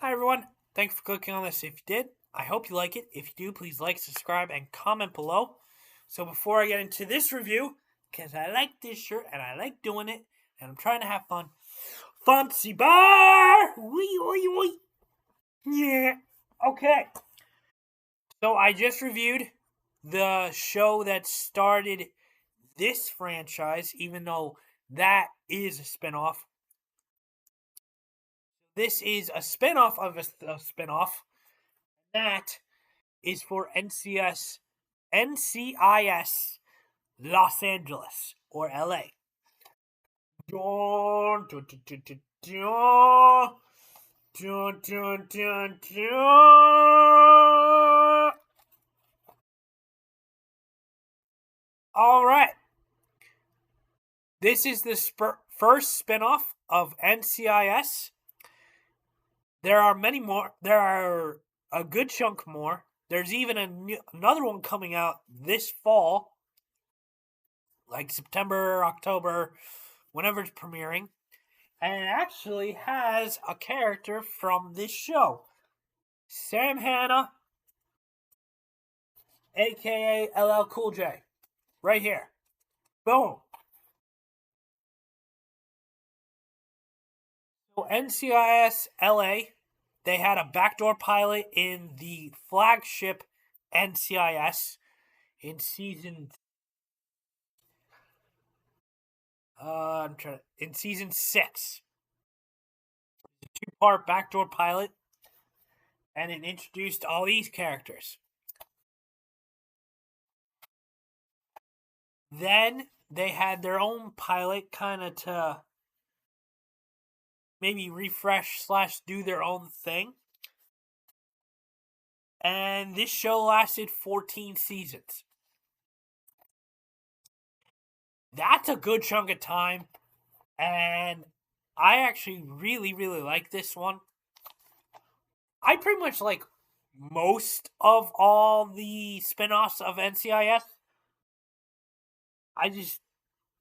Hi everyone, thanks for clicking on this. If you did, I hope you like it. If you do, please like, subscribe, and comment below. So before I get into this review, because I like this shirt and I like doing it, and I'm trying to have fun, Fancy Bar! Wee, wee, wee. Yeah. Okay. So I just reviewed the show that started this franchise, even though that is a spinoff. This is a spinoff of a spinoff. That is for NCIS Los Angeles or LA. Dun, dun, dun, dun, dun, dun. Dun, dun, dun, dun. All right. This is the first spinoff of NCIS. There are many more. There are a good chunk more. There's even another one coming out this fall, like September, October, whenever it's premiering. And it actually has a character from this show. Sam Hanna, aka LL Cool J. Right here. Boom. So NCIS LA, they had a backdoor pilot in the flagship NCIS in season in season 6. Two-part backdoor pilot, and it introduced all these characters. Then they had their own pilot kind of to maybe refresh / do their own thing. And this show lasted 14 seasons. That's a good chunk of time. And I actually really, really like this one. I pretty much like most of all the spin-offs of NCIS. I just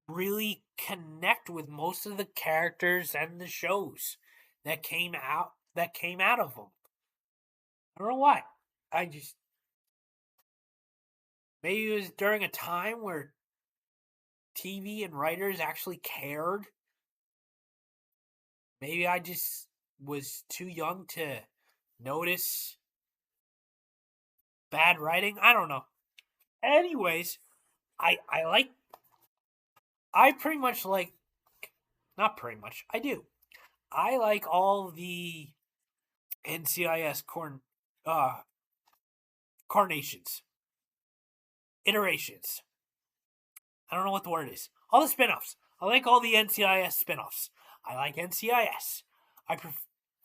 really connect with most of the characters and the shows that came out of them. I don't know why. Maybe it was during a time where TV and writers actually cared. Maybe I just was too young to notice bad writing. I don't know. Anyways, I pretty much like, not pretty much, I do. I like all the NCIS carnations, iterations. I don't know what the word is. All the spin-offs. I like all the NCIS spin-offs. I like NCIS.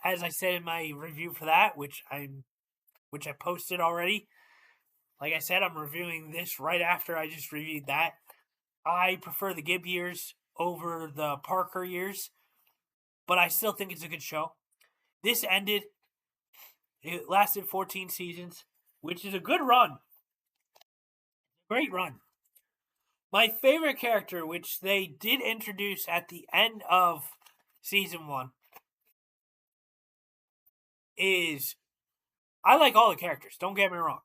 As I said in my review for that, which I posted already. Like I said, I'm reviewing this right after I just reviewed that. I prefer the Gibb years over the Parker years, but I still think it's a good show. This ended. It lasted 14 seasons, which is a good run. Great run. My favorite character, which they did introduce at the end of season 1, is, I like all the characters, don't get me wrong.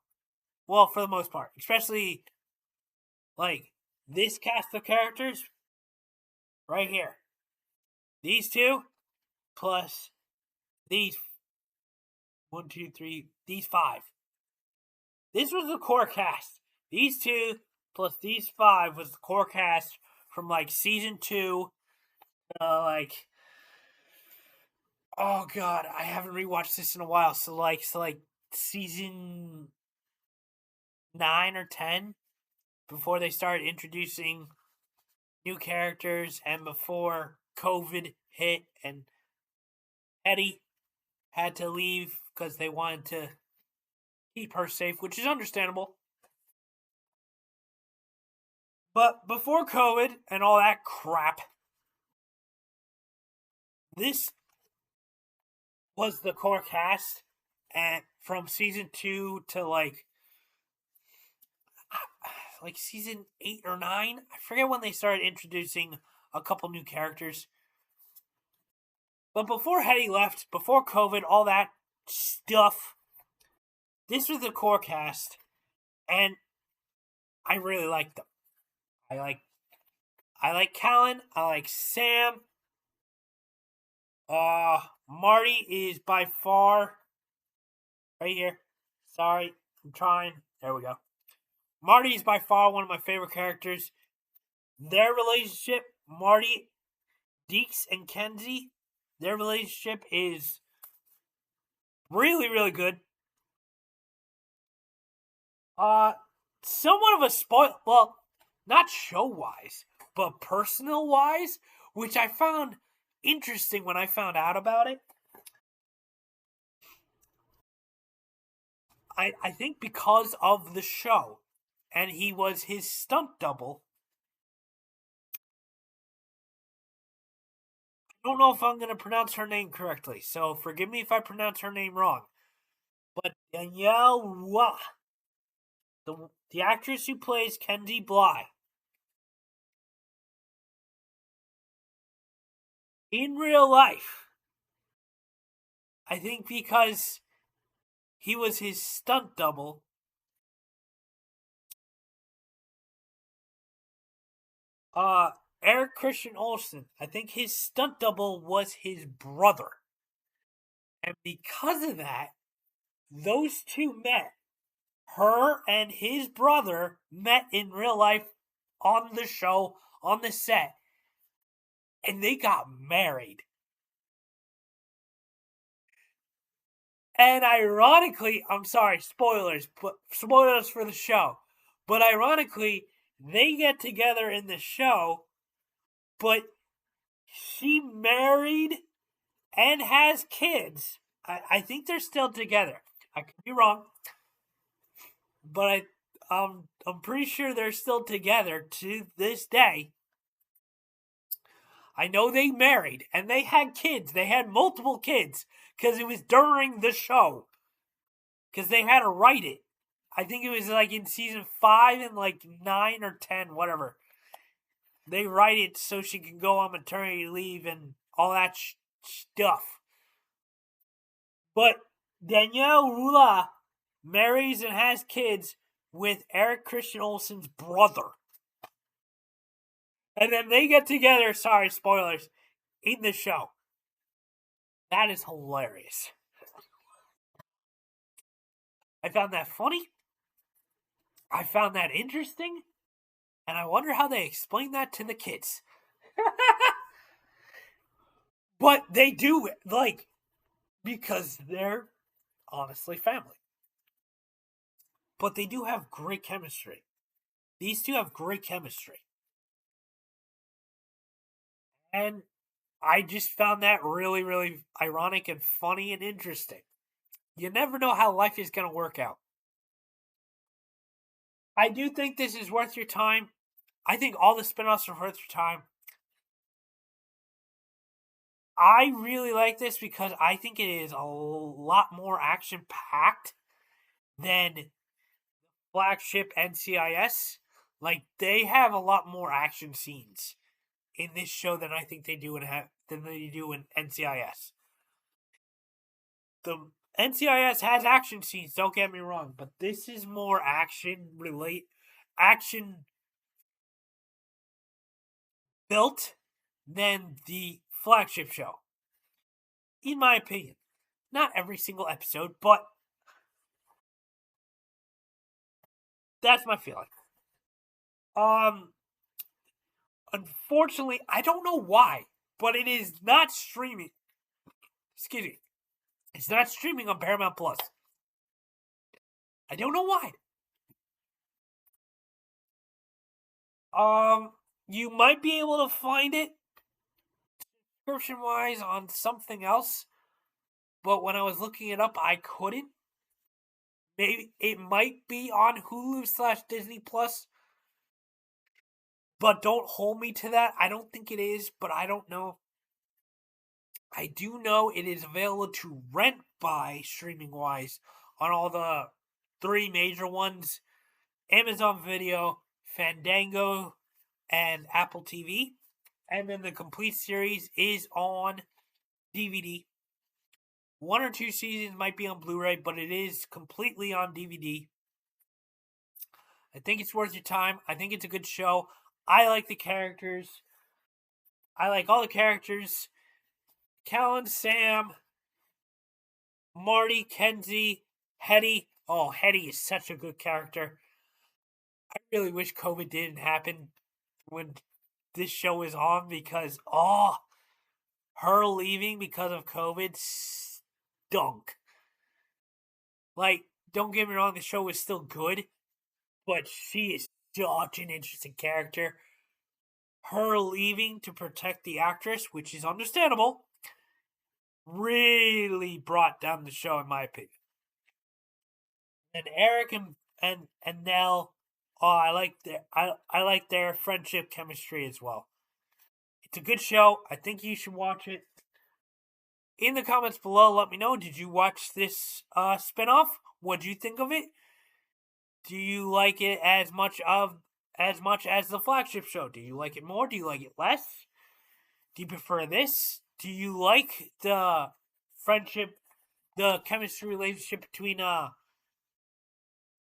Well, for the most part. Especially, like, this cast of characters right here. These two, plus these 1, 2, 3, these 5. This was the core cast. These 2 plus these 5 was the core cast from, like, season 2, oh god, I haven't rewatched this in a while. So like season 9 or 10, before they started introducing new characters and before COVID hit and Eddie had to leave because they wanted to keep her safe, which is understandable. But before COVID and all that crap, this was the core cast, and from season 2 to like season 8 or 9. I forget when they started introducing a couple new characters. But before Hetty left, before COVID, all that stuff, this was the core cast, and I really liked them. I like Callan. I like Sam. Marty is by far right here. Sorry, I'm trying. There we go. Marty is by far one of my favorite characters. Their relationship, Marty, Deeks, and Kenzie, their relationship is really, really good. Somewhat of a spoil. Well, not show-wise, but personal-wise, which I found interesting when I found out about it. I think because of the show, and he was his stunt double. I don't know if I'm going to pronounce her name correctly, so forgive me if I pronounce her name wrong. But Danielle Roy, the actress who plays Kenzie Bly, in real life, I think because he was his stunt double, Eric Christian Olsen, I think his stunt double was his brother. And because of that, those two met. Her and his brother met in real life on the show, on the set, and they got married. And ironically, I'm sorry, spoilers for the show. But ironically, they get together in the show, but she married and has kids. I think they're still together. I could be wrong, but I'm pretty sure they're still together to this day. I know they married and they had kids. They had multiple kids because it was during the show. Because they had to write it. I think it was like in season 5 and like 9 or 10, whatever. They write it so she can go on maternity leave and all that stuff. But Danielle Rula marries and has kids with Eric Christian Olsen's brother. And then they get together, sorry, spoilers, in the show. That is hilarious. I found that funny. I found that interesting. And I wonder how they explain that to the kids. But they do, like, because they're honestly family. But they do have great chemistry. These two have great chemistry. And I just found that really, really ironic and funny and interesting. You never know how life is going to work out. I do think this is worth your time. I think all the spinoffs are worth your time. I really like this because I think it is a lot more action-packed than flagship NCIS. Like, they have a lot more action scenes in this show than I think they do in NCIS. The NCIS has action scenes, don't get me wrong, but this is more action built than the flagship show. In my opinion. Not every single episode, but that's my feeling. Unfortunately, I don't know why, but it is not streaming. Excuse me. It's not streaming on Paramount Plus. I don't know why. You might be able to find it subscription-wise on something else, but when I was looking it up, I couldn't. Maybe it might be on Hulu/Disney Plus, but don't hold me to that. I don't think it is, but I don't know. I do know it is available to rent by streaming-wise on all the 3 major ones: Amazon Video, Fandango, and Apple TV. And then the complete series is on DVD. 1 or 2 seasons might be on Blu-ray, but it is completely on DVD. I think it's worth your time. I think it's a good show. I like the characters. I like all the characters. Callan, Sam, Marty, Kenzie, Hetty. Oh, Hetty is such a good character. I really wish COVID didn't happen when this show is on because, her leaving because of COVID stunk. Like, don't get me wrong, the show is still good, but she is such an interesting character. Her leaving to protect the actress, which is understandable, really brought down the show, in my opinion. And Eric and Nell, I like their friendship chemistry as well. It's a good show. I think you should watch it. In the comments below, let me know. Did you watch this spinoff? What do you think of it? Do you like it as much as the flagship show? Do you like it more? Do you like it less? Do you prefer this? Do you like the friendship, the chemistry relationship between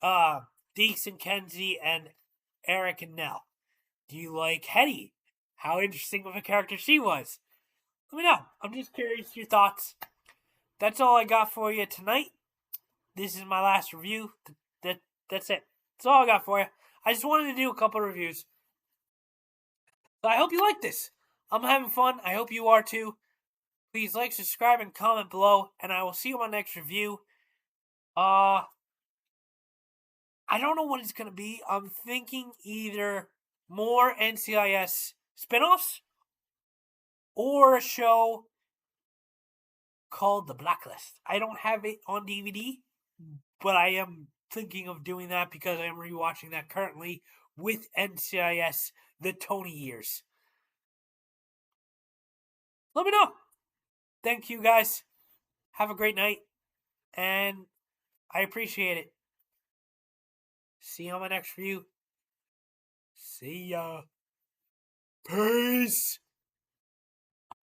Deeks and Kenzie and Eric and Nell? Do you like Hetty? How interesting of a character she was. Let me know. I'm just curious your thoughts. That's all I got for you tonight. This is my last review. That's it. That's all I got for you. I just wanted to do a couple of reviews. So I hope you like this. I'm having fun. I hope you are too. Please like, subscribe, and comment below, and I will see you on my next review. I don't know what it's going to be. I'm thinking either more NCIS spinoffs or a show called The Blacklist. I don't have it on DVD, but I am thinking of doing that because I am rewatching that currently with NCIS The Tony Years. Let me know. Thank you guys. Have a great night, and I appreciate it. See you on my next review. See ya. Peace.